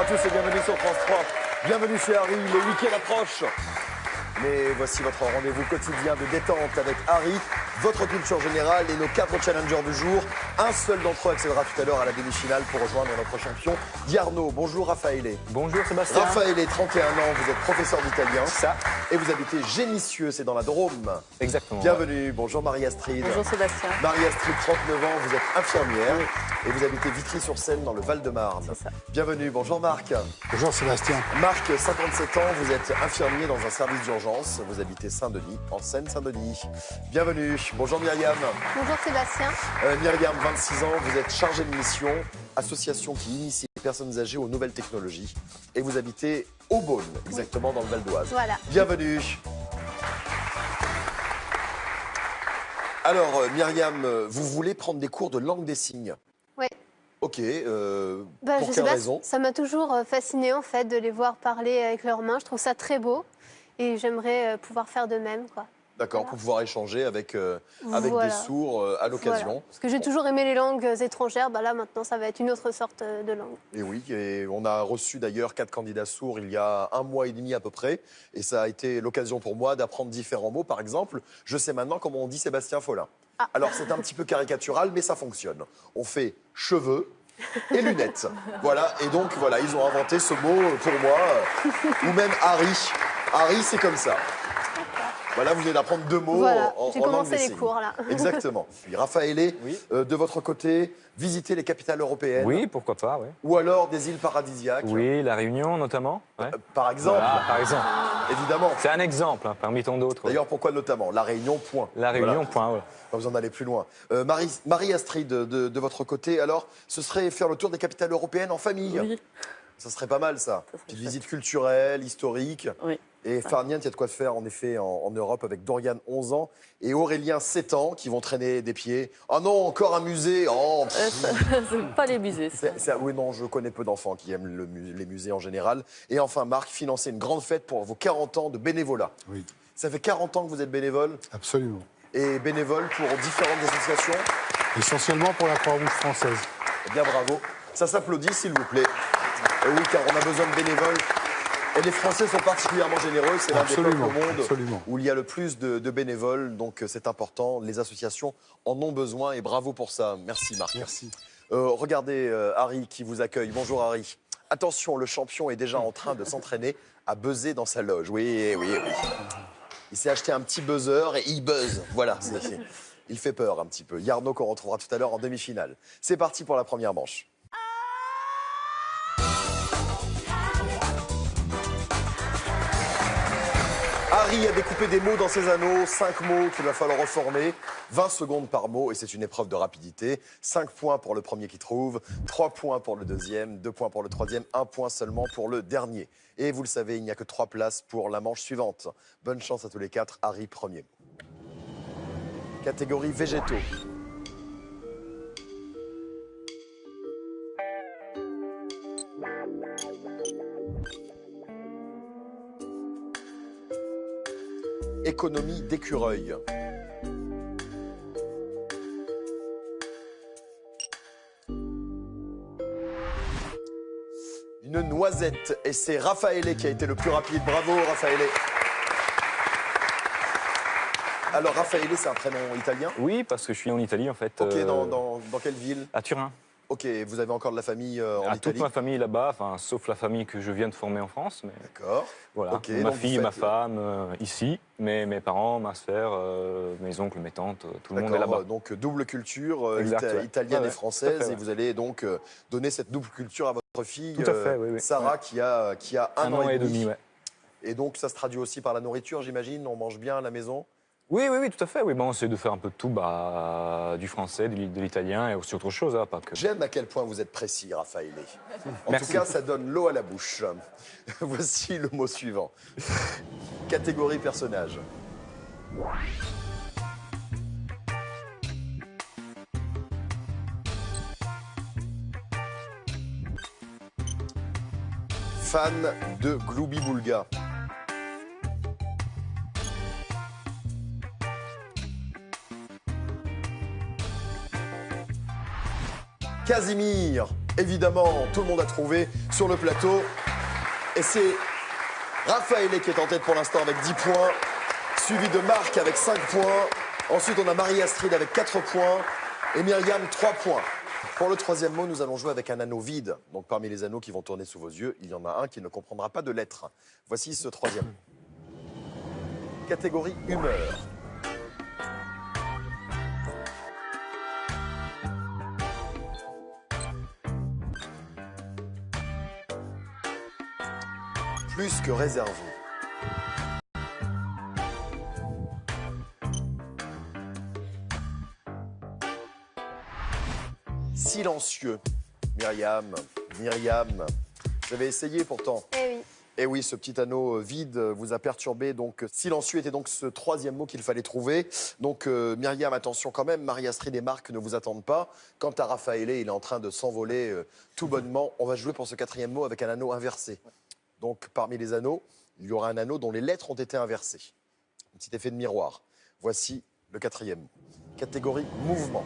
tous et bienvenue sur France 3. Bienvenue chez Harry, le week-end approche. Mais voici votre rendez-vous quotidien de détente avec Harry, votre culture générale et nos 4 challengers du jour. Un seul d'entre eux accédera tout à l'heure à la demi-finale pour rejoindre notre champion Yarno. Bonjour Raffaele. Bonjour Sébastien. Raffaele, 31 ans, vous êtes professeur d'italien. Ça. Et vous habitez Génissieux, c'est dans la Drôme. Exactement. Bienvenue, bonjour Marie-Astrid. Bonjour Sébastien. Marie-Astrid, 39 ans, vous êtes infirmière. Oui. Et vous habitez Vitry-sur-Seine dans le Val-de-Marne. C'est ça. Bienvenue, bonjour Marc. Bonjour Sébastien. Marc, 57 ans, vous êtes infirmier dans un service d'urgence. Vous habitez Saint-Denis, en Seine-Saint-Denis. Bienvenue, bonjour Myriam. Bonjour Sébastien. Myriam, 26 ans, vous êtes chargée de mission, association qui initie les personnes âgées aux nouvelles technologies. Et vous habitez Aubonne, exactement dans le Val d'Oise. Voilà. Bienvenue. Alors, Myriam, vous voulez prendre des cours de langue des signes? Oui. Ok, Bah, pour je quelle sais pas, raison? ça m'a toujours fasciné en fait de les voir parler avec leurs mains. Je trouve ça très beau et j'aimerais pouvoir faire de même, quoi. D'accord, Voilà. pour pouvoir échanger avec Voilà. des sourds à l'occasion. Voilà. Parce que j'ai toujours aimé les langues étrangères, bah là maintenant ça va être une autre sorte de langue. Et oui, et on a reçu d'ailleurs 4 candidats sourds il y a 1 mois et demi à peu près. Et ça a été l'occasion pour moi d'apprendre différents mots. Par exemple, je sais maintenant comment on dit Sébastien Follin. Ah. Alors c'est un petit peu caricatural, mais ça fonctionne. On fait cheveux et lunettes. Voilà, et donc voilà, ils ont inventé ce mot pour moi. Ou même Harry. Harry, c'est comme ça. Voilà, vous venez d'apprendre 2 mots Voilà, en j'ai langue commencé des les signes. cours là. Exactement. Puis Raffaele, Oui. de votre côté, visiter les capitales européennes. Oui, pourquoi pas, oui. Ou alors des îles paradisiaques. Oui, la Réunion notamment. Ouais. Par exemple, Voilà, par exemple. évidemment. C'est un exemple hein, parmi tant d'autres. D'ailleurs, pourquoi notamment? La Réunion, point. La Réunion, Voilà. point. Ouais. Pas besoin d'aller plus loin. Marie-Astrid, de votre côté, alors, ce serait faire le tour des capitales européennes en famille. Oui, Ça serait pas mal, ça. Ça serait Petite chouette. visite culturelle, historique. oui. Et Farniente, il y a de quoi faire, en effet, en Europe, avec Dorian, 11 ans, et Aurélien, 7 ans, qui vont traîner des pieds. Oh non, encore un musée. Oh, C'est pas les musées, ça. oui, non, je connais peu d'enfants qui aiment les musées en général. Et enfin, Marc, financer une grande fête pour vos 40 ans de bénévolat. Oui, Ça fait 40 ans que vous êtes bénévole, absolument. et bénévole pour différentes associations. Essentiellement pour la Croix-Rouge française. Eh bien, bravo. Ça s'applaudit, s'il vous plaît. Et oui, car on a besoin de bénévoles. Et les Français sont particulièrement généreux. C'est l'un des peuples au monde absolument. où il y a le plus de bénévoles. Donc, c'est important. Les associations en ont besoin. Et bravo pour ça. Merci, Marc. Merci. Regardez Harry qui vous accueille. Bonjour, Harry. Attention, le champion est déjà en train de s'entraîner à buzzer dans sa loge. Oui, oui, oui. Il s'est acheté un petit buzzer et il buzz. Voilà. Il fait peur un petit peu. Yarno qu'on retrouvera tout à l'heure en demi-finale. C'est parti pour la première manche. Harry a découpé des mots dans ses anneaux, 5 mots qu'il va falloir reformer, 20 secondes par mot et c'est une épreuve de rapidité. 5 points pour le premier qui trouve, 3 points pour le deuxième, 2 points pour le troisième, 1 point seulement pour le dernier. Et vous le savez, il n'y a que 3 places pour la manche suivante. Bonne chance à tous les 4, Harry premier. Catégorie végétaux. Économie d'écureuil. Une noisette. Et c'est Raffaele qui a été le plus rapide. Bravo, Raffaele. Alors, Raffaele, c'est un prénom italien? Oui, parce que je suis en Italie en fait. Ok, dans quelle ville? À Turin. Ok, vous avez encore de la famille en À toute Italie? ma famille là-bas, enfin, sauf la famille que je viens de former en France. Mais D'accord. voilà, Ok, ma donc vous fille, ma faites- femme, ici. Mais mes parents, ma sœur, mes oncles, mes tantes, tout le monde est D'accord, là-bas. donc double culture Exact, ouais. italienne Ouais, et ouais, française, tout à fait, et ouais. vous allez donc donner cette double culture à votre fille, Tout à fait, oui, oui. Sarah, Ouais. qui a un an et demi. ouais. Et donc ça se traduit aussi par la nourriture, j'imagine. On mange bien à la maison. Oui, oui, oui, tout à fait. Oui, bon, on essaie de faire un peu de tout, du français, de l'italien et aussi autre chose, hein, pas que. J'aime à quel point vous êtes précis, Raffaele. En Merci. tout cas, ça donne l'eau à la bouche. Voici le mot suivant. Catégorie personnage. Fan de Glooby Boulga. Casimir. Évidemment, tout le monde a trouvé sur le plateau. Et c'est Raphaël qui est en tête pour l'instant avec 10 points, suivi de Marc avec 5 points. Ensuite, on a Marie-Astrid avec 4 points et Myriam 3 points. Pour le troisième mot, nous allons jouer avec un anneau vide. Donc parmi les anneaux qui vont tourner sous vos yeux, il y en a un qui ne comprendra pas de lettres. Voici ce troisième. Catégorie humeur. Plus que réservé. Silencieux. Myriam, vous avez essayé pourtant. Eh oui. Et oui, ce petit anneau vide vous a perturbé. Donc, silencieux était donc ce troisième mot qu'il fallait trouver. Donc, Myriam, attention quand même. Marie-Astrid et Marc ne vous attendent pas. Quant à Raphaël, il est en train de s'envoler tout bonnement. On va jouer pour ce quatrième mot avec un anneau inversé. Donc, parmi les anneaux, il y aura un anneau dont les lettres ont été inversées. Un petit effet de miroir. Voici le quatrième mot. Catégorie mouvement.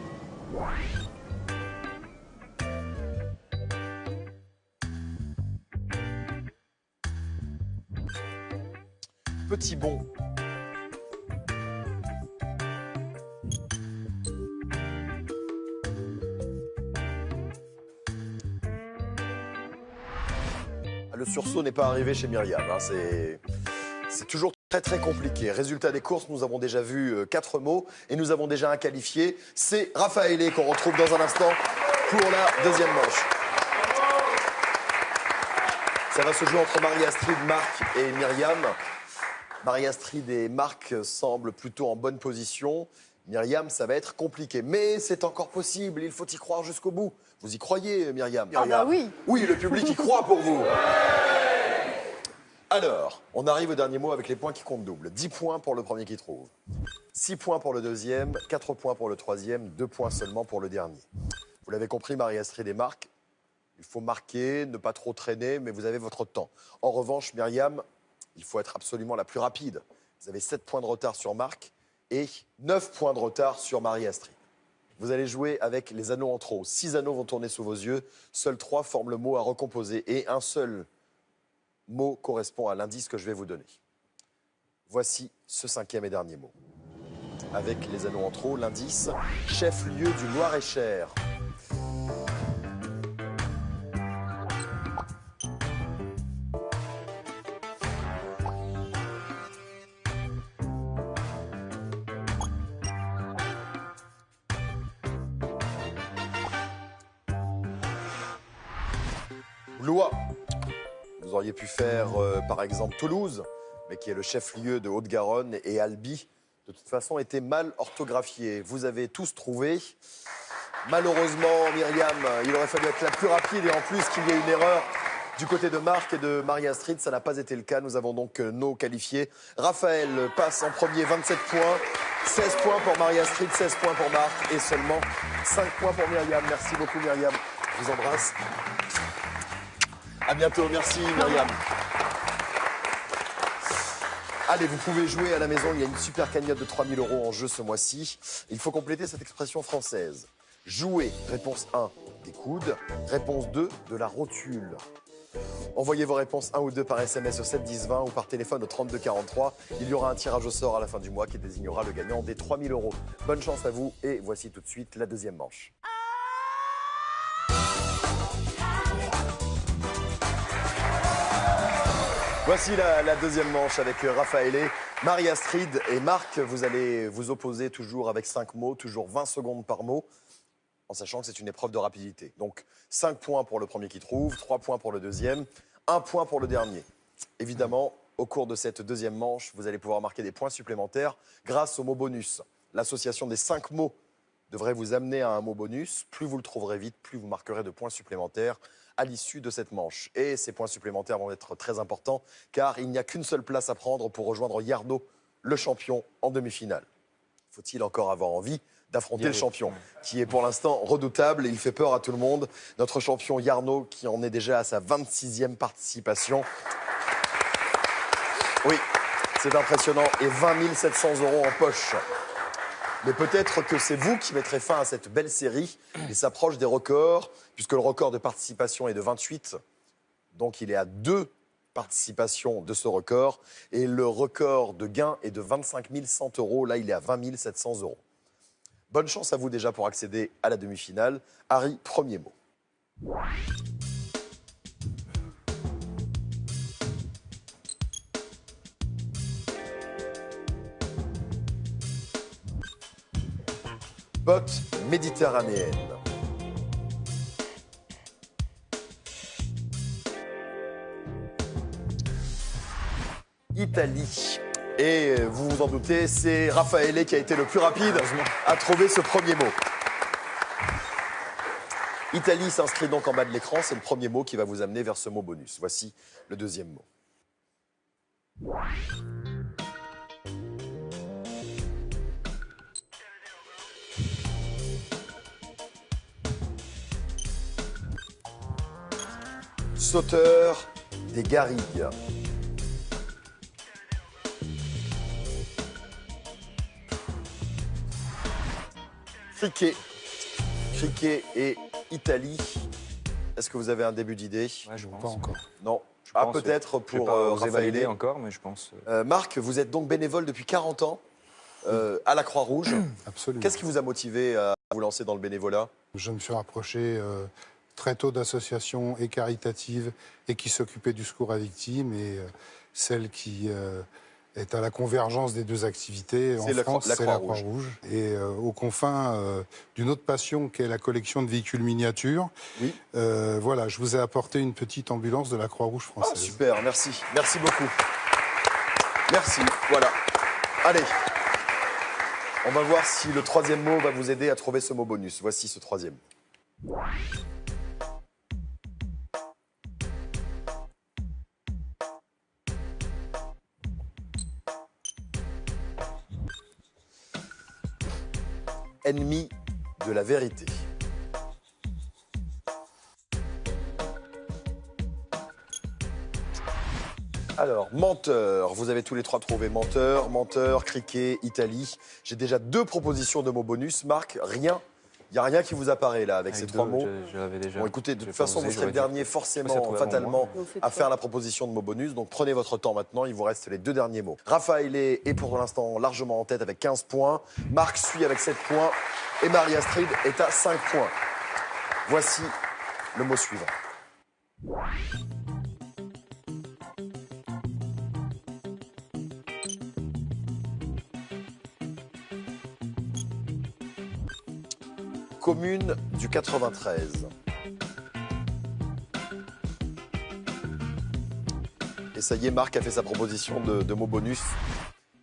Petit bond. Le sursaut n'est pas arrivé chez Myriam. Hein. C'est toujours très compliqué. Résultat des courses, nous avons déjà vu 4 mots et nous avons déjà un qualifié. C'est Raphaël qu'on retrouve dans un instant pour la deuxième manche. Ça va se jouer entre Marie-Astrid, Marc et Myriam. Marie-Astrid et Marc semblent plutôt en bonne position. Myriam, ça va être compliqué. Mais c'est encore possible, il faut y croire jusqu'au bout. Vous y croyez, Myriam? Ah bah oui. Oui, le public y croit pour vous. Alors, on arrive au dernier mot avec les points qui comptent double. 10 points pour le premier qui trouve. 6 points pour le deuxième, 4 points pour le troisième, 2 points seulement pour le dernier. Vous l'avez compris, Marie-Astrid et Marc, il faut marquer, ne pas trop traîner, mais vous avez votre temps. En revanche, Myriam, il faut être absolument la plus rapide. Vous avez 7 points de retard sur Marc et 9 points de retard sur Marie-Astrid. Vous allez jouer avec les anneaux en trop. 6 anneaux vont tourner sous vos yeux. Seuls 3 forment le mot à recomposer. Et un seul mot correspond à l'indice que je vais vous donner. Voici ce 5e et dernier mot. Avec les anneaux en trop, l'indice chef-lieu du Loir-et-Cher. Blois. Vous auriez pu faire, par exemple, Toulouse, mais qui est le chef-lieu de Haute-Garonne, et Albi, de toute façon, était mal orthographié. Vous avez tous trouvé. Malheureusement, Myriam, il aurait fallu être la plus rapide, et en plus qu'il y ait une erreur du côté de Marc et de Marie-Astrid. Ça n'a pas été le cas. Nous avons donc nos qualifiés. Raphaël passe en premier, 27 points. 16 points pour Marie-Astrid, 16 points pour Marc, et seulement 5 points pour Myriam. Merci beaucoup, Myriam. Je vous embrasse. À bientôt, merci Myriam. Allez, vous pouvez jouer à la maison, il y a une super cagnotte de 3 000 € en jeu ce mois-ci. Il faut compléter cette expression française. Jouer, réponse 1, des coudes. Réponse 2, de la rotule. Envoyez vos réponses 1 ou 2 par SMS au 7 10 20 ou par téléphone au 32 43. Il y aura un tirage au sort à la fin du mois qui désignera le gagnant des 3 000 €. Bonne chance à vous et voici tout de suite la deuxième manche. Voici la deuxième manche avec Raphaël, Marie-Astrid et Marc. Vous allez vous opposer toujours avec 5 mots, toujours 20 secondes par mot, en sachant que c'est une épreuve de rapidité. Donc 5 points pour le premier qui trouve, 3 points pour le deuxième, 1 point pour le dernier. Évidemment, au cours de cette deuxième manche, vous allez pouvoir marquer des points supplémentaires grâce au mot bonus. L'association des 5 mots devrait vous amener à un mot bonus. Plus vous le trouverez vite, plus vous marquerez de points supplémentaires à l'issue de cette manche. Et ces points supplémentaires vont être très importants car il n'y a qu'une seule place à prendre pour rejoindre Yarno, le champion, en demi-finale. Faut-il encore avoir envie d'affronter le champion, qui est pour l'instant redoutable et il fait peur à tout le monde. Notre champion Yarno qui en est déjà à sa 26e participation. Oui, c'est impressionnant. Et 20 700 € en poche. Mais peut-être que c'est vous qui mettrez fin à cette belle série. Il s'approche des records, puisque le record de participation est de 28. Donc il est à 2 participations de ce record. Et le record de gain est de 25 100 euros. Là, il est à 20 700 euros. Bonne chance à vous déjà pour accéder à la demi-finale. Harry, premier mot. Botte méditerranéenne. Italie. Et vous vous en doutez, c'est Raffaele qui a été le plus rapide à trouver ce premier mot. Italie s'inscrit donc en bas de l'écran. C'est le premier mot qui va vous amener vers ce mot bonus. Voici le deuxième mot. Sauteur des garrigues. Cricket. Cricket et Italie. Est-ce que vous avez un début d'idée? Ouais, je Pas pense. encore. Non. Je Ah, pense, peut-être Je vais pour pas oser Raffaele. valider encore, mais je pense. Marc, vous êtes donc bénévole depuis 40 ans à la Croix-Rouge. Absolument. Qu'est-ce qui vous a motivé à vous lancer dans le bénévolat? Je me suis rapproché très tôt d'associations et caritatives et qui s'occupaient du secours à victimes et celle qui est à la convergence des deux activités en C'est la France, c'est la Croix-Rouge. Croix-Rouge. Et aux confins d'une autre passion qu'est la collection de véhicules miniatures, Oui. voilà, je vous ai apporté une petite ambulance de la Croix-Rouge Ah, française. super, merci. Merci beaucoup. Merci, voilà. Allez. On va voir si le troisième mot va vous aider à trouver ce mot bonus. Voici ce troisième. Ennemi de la vérité. Alors, menteur, vous avez tous les trois trouvé menteur, menteur, cricket, Italie. J'ai déjà 2 propositions de mots bonus. Marc, rien. Il n'y a rien qui vous apparaît là avec ces 3 mots. Je l'avais déjà. Bon, écoutez, de J'ai toute pas façon, osé, vous serez le j'aurais dit. dernier Je forcément, sais pas si ça trouve fatalement, On fait à quoi faire la proposition de mots bonus. Donc prenez votre temps maintenant, il vous reste les 2 derniers mots. Raphaël est pour l'instant largement en tête avec 15 points. Marc suit avec 7 points. Et Marie-Astrid est à 5 points. Voici le mot suivant. Commune du 93. Et ça y est, Marc a fait sa proposition de mots bonus.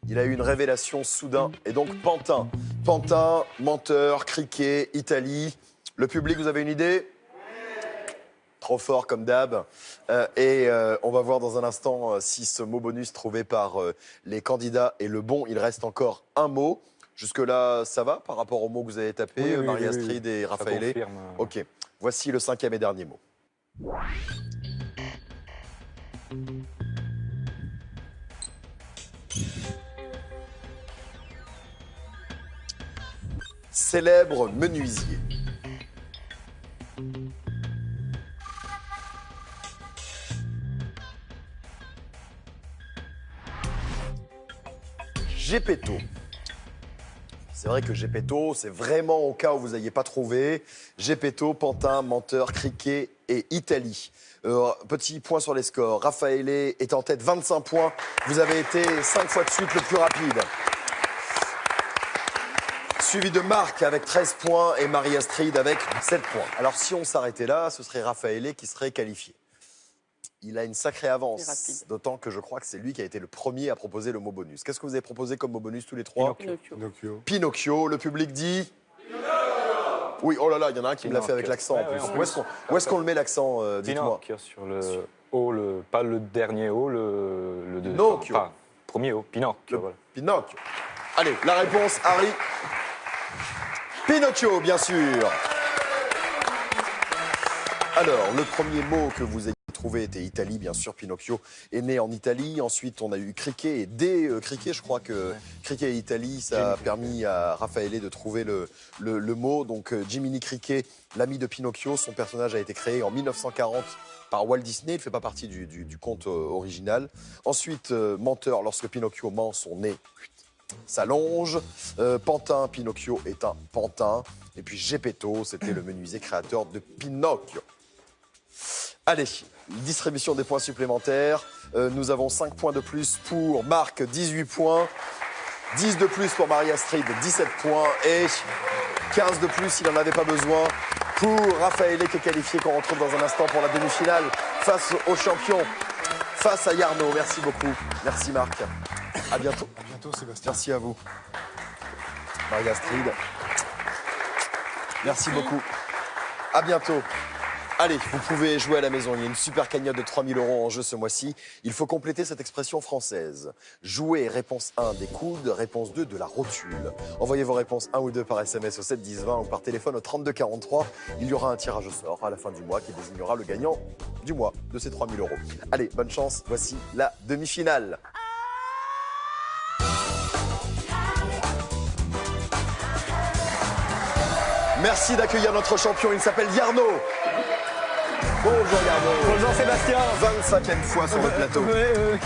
Il a eu une révélation soudain. Et donc, Pantin. Pantin, menteur, cricket, Italie. Le public, vous avez une idée? Trop fort comme d'hab. On va voir dans un instant si ce mot bonus trouvé par les candidats est le bon. Il reste encore un mot. Jusque-là, ça va par rapport aux mots que vous avez tapés, Oui, oui, Marie-Astrid et Ça Raphaël? confirme. Ok. Voici le 5e et dernier mot. Célèbre menuisier. Gepetto. C'est vrai que Gepetto, c'est vraiment au cas où vous n'ayez pas trouvé. Gepetto, Pantin, menteur, cricket et Italie. Petit point sur les scores. Raphaël est en tête, 25 points. Vous avez été 5 fois de suite le plus rapide. Suivi de Marc avec 13 points et Marie-Astrid avec 7 points. Alors si on s'arrêtait là, ce serait Raphaël qui serait qualifié. Il a une sacrée C'est avance, rapide. d'autant que je crois que c'est lui qui a été le premier à proposer le mot bonus. Qu'est-ce que vous avez proposé comme mot bonus tous les trois? Pinocchio. Pinocchio. Pinocchio, le public dit oui, oh là là, il y en a un qui me l'a fait avec l'accent en Ouais, plus. ouais, en Où est-ce qu'on le met l'accent, dites-moi? Pinocchio sur le O, pas le dernier O, le deux. Pinocchio. Enfin, premier O, Pinocchio. Le Voilà. Pinocchio. Allez, la réponse, Harry. Pinocchio, bien sûr. Alors, le premier mot que vous ayez trouvé était Italie, bien sûr. Pinocchio est né en Italie. Ensuite, on a eu Cricket et dès Cricket, je crois que Cricket et Italie, ça a permis à Raffaele de trouver le mot. Donc, Jiminy Cricket, l'ami de Pinocchio, son personnage a été créé en 1940 par Walt Disney. Il ne fait pas partie du conte original. Ensuite, menteur, lorsque Pinocchio ment, son nez s'allonge. Pantin, Pinocchio est un pantin. Et puis Geppetto, c'était le menuisier créateur de Pinocchio. Allez, distribution des points supplémentaires. Nous avons 5 points de plus pour Marc, 18 points. 10 de plus pour Marie-Astrid, 17 points. Et 15 de plus, s'il n'en avait pas besoin, pour Raffaele qui est qualifié, qu'on retrouve dans un instant pour la demi-finale face au champion, face à Yarno. Merci beaucoup. Merci Marc. À bientôt. À bientôt, Sébastien. Merci à vous. Marie-Astrid. Merci beaucoup. À bientôt. Allez, vous pouvez jouer à la maison. Il y a une super cagnotte de 3 000 € en jeu ce mois-ci. Il faut compléter cette expression française. Jouer, réponse 1, des coudes. Réponse 2, de la rotule. Envoyez vos réponses 1 ou 2 par SMS au 7 10 20 ou par téléphone au 32 43. Il y aura un tirage au sort à la fin du mois qui désignera le gagnant du mois de ces 3 000 €. Allez, bonne chance. Voici la demi-finale. Merci d'accueillir notre champion. Il s'appelle Yarno. Bonjour Yarno. Bonjour Sébastien. 25e fois sur le plateau.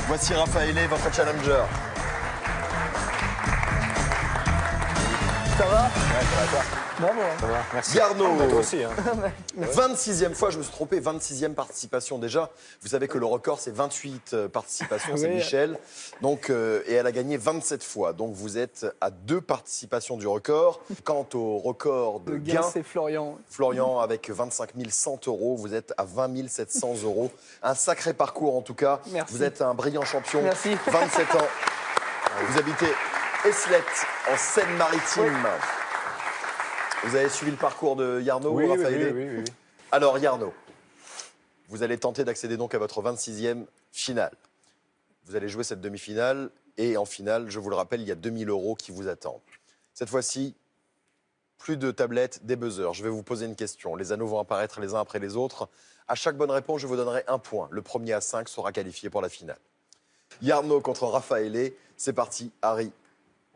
Voici Raffaele, votre challenger. Ça va? Ouais, ça va toi? Bravo. Ça va, merci. Yarno. Toi aussi. Hein. 26e fois, je me suis trompé, 26e participation déjà. Vous savez que le record, c'est 28 participations, c'est Oui. Michel. Donc, et elle a gagné 27 fois. Donc, vous êtes à 2 participations du record. Quant au record de Le gain, gain, c'est Florian. Florian, avec 25 100 €, vous êtes à 20 700 €. Un sacré parcours, en tout cas. Merci. Vous êtes un brillant champion. Merci. 27 ans. Vous habitez Esslette, en Seine-Maritime. Vous avez suivi le parcours de Yarno ou Raffaele? oui. Alors, Yarno, vous allez tenter d'accéder donc à votre 26e finale. Vous allez jouer cette demi-finale et en finale, je vous le rappelle, il y a 2 000 € qui vous attendent. Cette fois-ci, plus de tablettes, des buzzers. Je vais vous poser une question. Les anneaux vont apparaître les uns après les autres. À chaque bonne réponse, je vous donnerai 1 point. Le premier à 5 sera qualifié pour la finale. Yarno contre Raffaele. C'est parti, Harry.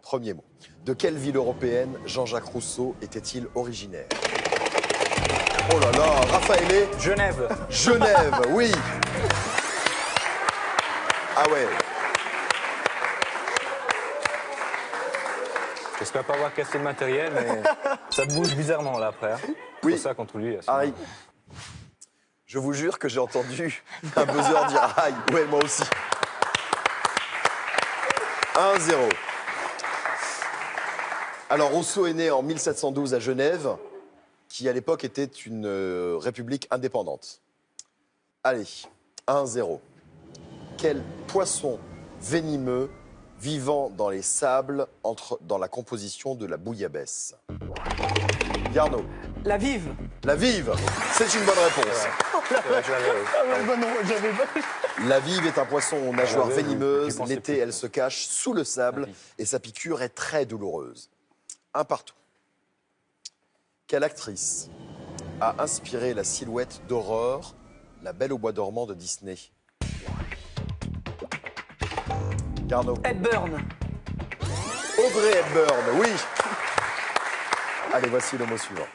Premier mot. De quelle ville européenne Jean-Jacques Rousseau était-il originaire? Oh là là, Raffaele. Genève. Genève, oui. Ah ouais. J'espère pas avoir cassé le matériel, mais ça bouge bizarrement là après. Hein. Oui. C'est ça contre lui. Harry, je vous jure que j'ai entendu un buzzer dire aïe. Ouais, moi aussi. 1-0. Alors, Rousseau est né en 1712 à Genève, qui à l'époque était une république indépendante. Allez, 1-0. Quel poisson venimeux vivant dans les sables entre dans la composition de la bouillabaisse? Yarno. La vive. La vive, c'est une bonne réponse. J'avais pas. La vive est un poisson aux nageoires j'avais, venimeuses. j'y pensais L'été, plus. elle se cache sous le sable La vive. et sa piqûre est très douloureuse. Un partout. Quelle actrice a inspiré la silhouette d'Aurore, la Belle au bois dormant de Disney? Garneau. Ed Burn. Audrey Hepburn, oui. Allez, voici le mot suivant.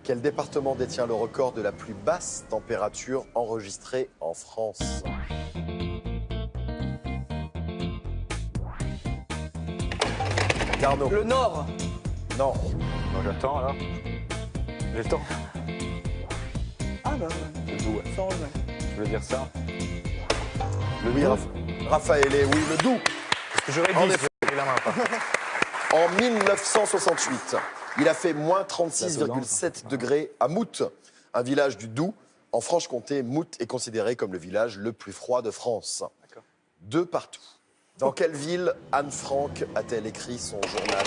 Quel département détient le record de la plus basse température enregistrée en France? Garneau. Le Nord. Non. Bon, j'attends alors. J'ai le temps. Ah bah, Le Doubs, ouais. ça rejoint. Je voulais dire ça. Le Oui, Doubs. Raphaël, oui, le Doubs. Parce que j'aurais En dit, effet. j'ai la main pas. En 1968, il a fait moins La 36,7 degrés à Mout, un village du Doubs. En Franche-Comté, Mout est considéré comme le village le plus froid de France. D'accord. De partout. Dans quelle ville Anne Frank a-t-elle écrit son journal?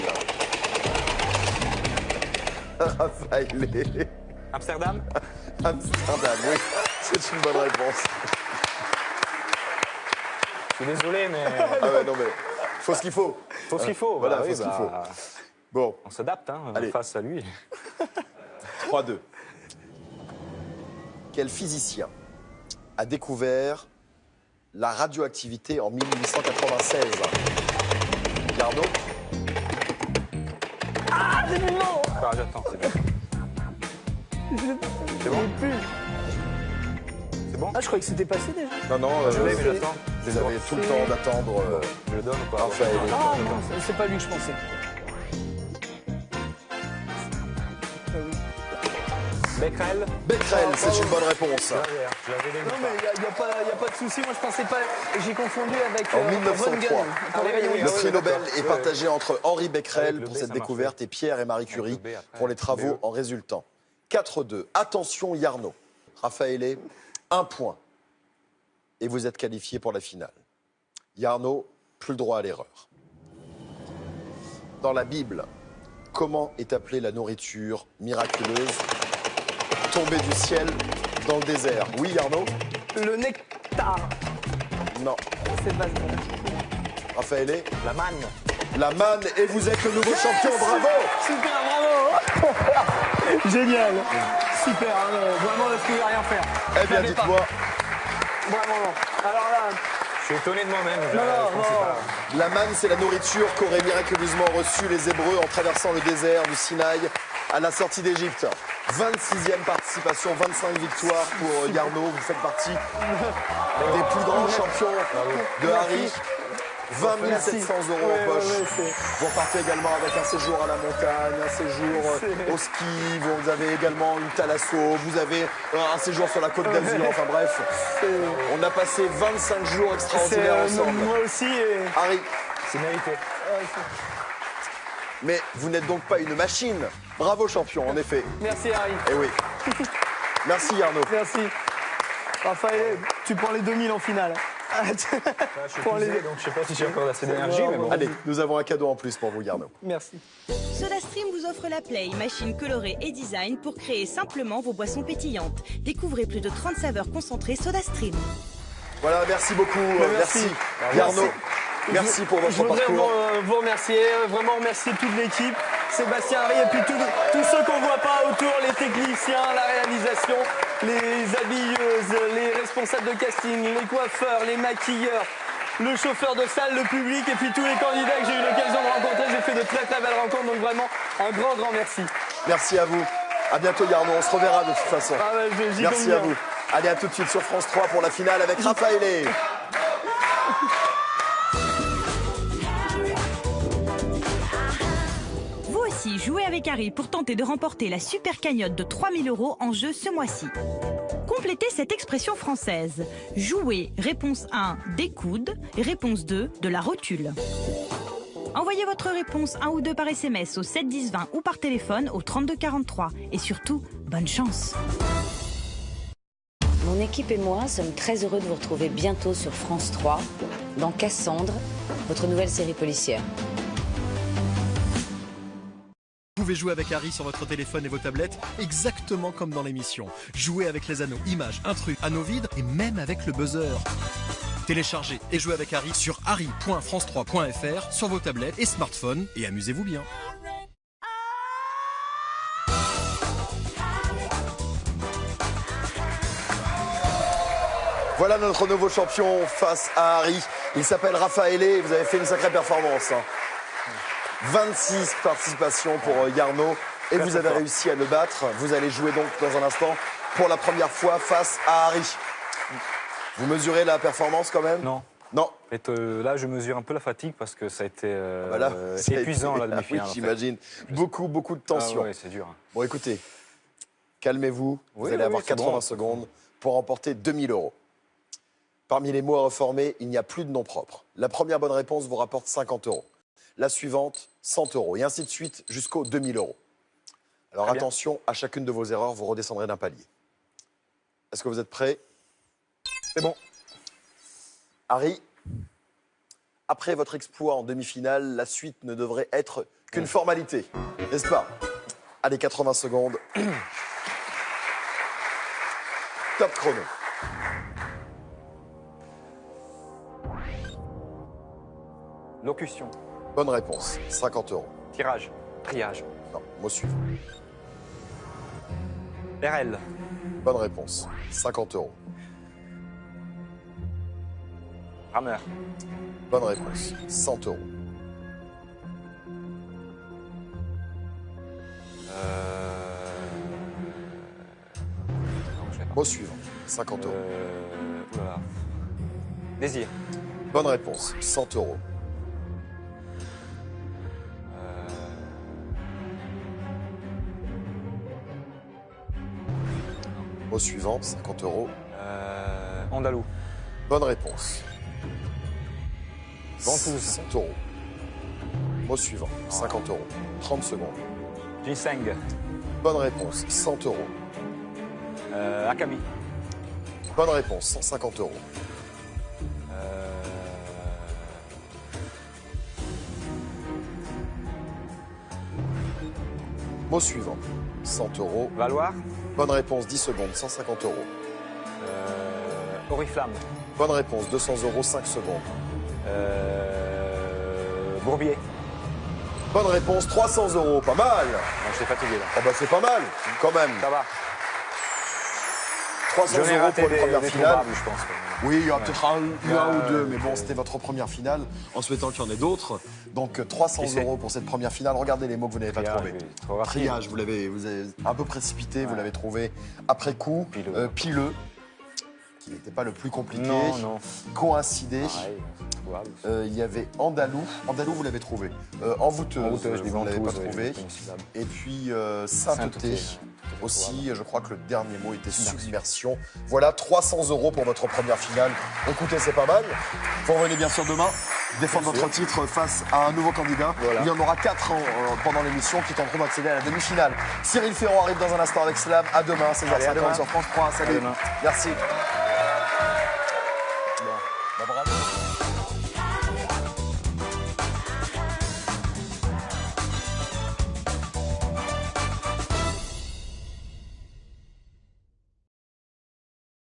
Raphaël. Amsterdam. Amsterdam, oui. C'est une bonne réponse. Je suis désolé, mais Ah ouais, non mais, faut ce qu'il faut. faut ce qu'il faut. Voilà, Bah faut oui, ce qu'il bah, Bon, on s'adapte hein, Allez. face à lui. 3-2. Quel physicien a découvert la radioactivité en 1896? Yarno? Ah, c'est bon. Ah, j'attends, c'est bon. C'est bon? C'est bon? Ah, je croyais que c'était passé déjà. Non, non, Je l'ai, mais j'attends. vous avez tout le temps d'attendre. Je le donne ou pas? Raphaël. Ah, non, c'est pas lui que je pensais. Becquerel? Becquerel, c'est une bonne réponse. Je l'avais lu. Non, mais il n'y a pas de souci. Moi, je pensais pas. J'ai confondu avec En 1903. Von Gunn, pour les rayons Le X. prix Nobel est partagé entre Henri Becquerel Avec le pour B, cette ça découverte et Pierre et Marie Curie Avec le B après, pour les travaux BE. en résultant. 4-2. Attention Yarno. Raphaël, 1 point. Et vous êtes qualifié pour la finale. Yarno, plus le droit à l'erreur. Dans la Bible, comment est appelée la nourriture miraculeuse tombée du ciel dans le désert? Oui, Yarno? Le nectar. Non. C'est pas Raphaël? La manne. La manne, et vous êtes le nouveau champion, bravo! Super, bravo. Génial. Super, hein, vraiment, là, je pouvais rien faire. Eh bien, J'avais pas. dites-moi, Vraiment, non. Alors là, Je suis étonné de moi-même. Je non, pensais non. pas. la manne, c'est la nourriture qu'auraient miraculeusement reçue les Hébreux en traversant le désert du Sinaï à la sortie d'Égypte. 26e participation, 25 victoires pour Yarno. Vous faites partie des plus grands champions de Harry. 20 700 € en poche. Vous repartez également avec un séjour à la montagne, un séjour au ski, vous avez également une thalasso, vous avez un séjour sur la côte d'Azur, enfin bref. On a passé 25 jours extraordinaires ensemble. moi aussi. Et... Harry, C'est mérité. mais vous n'êtes donc pas une machine. Bravo champion, en effet. Merci, Harry. Eh oui. Merci Yarno. Merci. Raphaël, tu prends les 2000 en finale. Je suis Pour les- épuisé, donc je sais pas si j'ai encore assez d'énergie, mais bon. Allez, nous avons un cadeau en plus pour vous, Yarno. Merci. SodaStream vous offre la Play, machine colorée et design pour créer simplement vos boissons pétillantes. Découvrez plus de 30 saveurs concentrées SodaStream. Voilà, merci beaucoup. Merci. Yarno. Merci pour Je votre voudrais parcours. vous remercier, vraiment remercier toute l'équipe, Sébastien, Harry et puis tous ceux qu'on voit pas autour, les techniciens, la réalisation, les habilleuses, les responsables de casting, les coiffeurs, les maquilleurs, le chauffeur de salle, le public et puis tous les candidats que j'ai eu l'occasion de rencontrer. J'ai fait de très très belles rencontres, donc vraiment un grand merci. Merci à vous. À bientôt Yarno, on se reverra de toute façon. Ah ouais, j'y Merci compte à bien. vous. Allez, à tout de suite sur France 3 pour la finale avec Raphaël. Vous aussi, jouez avec Harry pour tenter de remporter la super cagnotte de 3000 € en jeu ce mois-ci. Complétez cette expression française. Jouer, réponse 1, des coudes, et réponse 2, de la rotule. Envoyez votre réponse 1 ou 2 par SMS au 7 10 20 ou par téléphone au 32 43. Et surtout, bonne chance. Mon équipe et moi sommes très heureux de vous retrouver bientôt sur France 3 dans Cassandre, votre nouvelle série policière. Vous pouvez jouer avec Harry sur votre téléphone et vos tablettes, exactement comme dans l'émission. Jouez avec les anneaux, images, intrus, anneaux vides et même avec le buzzer. Téléchargez et jouez avec Harry sur harry.france3.fr sur vos tablettes et smartphones et amusez-vous bien. Voilà notre nouveau champion face à Harry. Il s'appelle Raphaël et vous avez fait une sacrée performance. 26 participations pour Yarno et vous avez réussi à le battre. Vous allez jouer donc dans un instant pour la première fois face à Harry. Vous mesurez la performance quand même? Non. Non. Là, je mesure un peu la fatigue parce que ça a été Voilà, ça a épuisant, été- la demi-finale. Oui, en fait. j'imagine. Beaucoup de tension. Ah ouais, c'est dur. Bon, écoutez, calmez-vous. Vous Oui, allez oui, avoir c'est 80 bon. secondes pour remporter 2000 €. Parmi les mots à reformer, il n'y a plus de nom propre. La première bonne réponse vous rapporte 50 €. La suivante, 100 €. Et ainsi de suite jusqu'aux 2000 €. Alors Très bien. attention, à chacune de vos erreurs, vous redescendrez d'un palier. Est-ce que vous êtes prêts? C'est bon. Harry, après votre exploit en demi-finale, la suite ne devrait être qu'une formalité, n'est-ce pas? Allez, 80 secondes. Top chrono. Locution. Bonne réponse, 50 €. Tirage. Triage. Non, mot suivant. RL. Bonne réponse, 50 €. Rameur. Bonne réponse. 100 €. Non, je l'ai pas. Mot suivant. 50 €. Oulala. Désir. Bonne réponse. 100 €. Mot suivant. 50 €. Andalou. Bonne réponse. Ventouse. 100 €. Mot suivant. 50 €. 30 secondes. Ginseng. Bonne réponse. 100 €. Akabi. Bonne réponse. 150 €. Mot suivant. 100 €. Valoir. Bonne réponse. 10 secondes. 150 €. Oriflamme. Bonne réponse. 200 €. 5 secondes. Bourbier. Bonne réponse. 300 €. Pas mal. Non, je suis fatigué là. Ah bah c'est pas mal, quand même. Ça va. 300 J'en ai € raté pour les premières des finales. trouvables, je pense. Oui, il y aura peut-être un ou deux, mais bon, ouais. c'était votre première finale, en souhaitant qu'il y en ait d'autres. Donc 300 Qui c'est € pour cette première finale. Regardez les mots que vous n'avez pas Triage, trouvés. oui, trop rapide. Triage, vous avez un peu précipité, vous l'avez trouvé après coup. Pileux. Pileux, qui n'était pas le plus compliqué. Non, non. Coïncidé. Pareil, c'est trouvable. Il y avait Andalou. Andalou, vous l'avez trouvé. Envoûteuse, Envoûteuse, je dis vous ne l'avez pas ventouse, oui, trouvé. c'est une syllabe. Et puis Sainteté, sainteté. ouais. Aussi, je crois que le dernier mot était submersion. Voilà, 300 € pour votre première finale. Écoutez, c'est pas mal. Vous revenez bien sûr demain défendre votre titre face à un nouveau candidat. Voilà. Il y en aura 4 pendant l'émission qui tenteront d'accéder à la demi-finale. Cyril Ferrand arrive dans un instant avec Slam. À demain, Allez, à 16h50 demain. sur France 3. Salut. À demain. Merci. Bon, bah, bravo.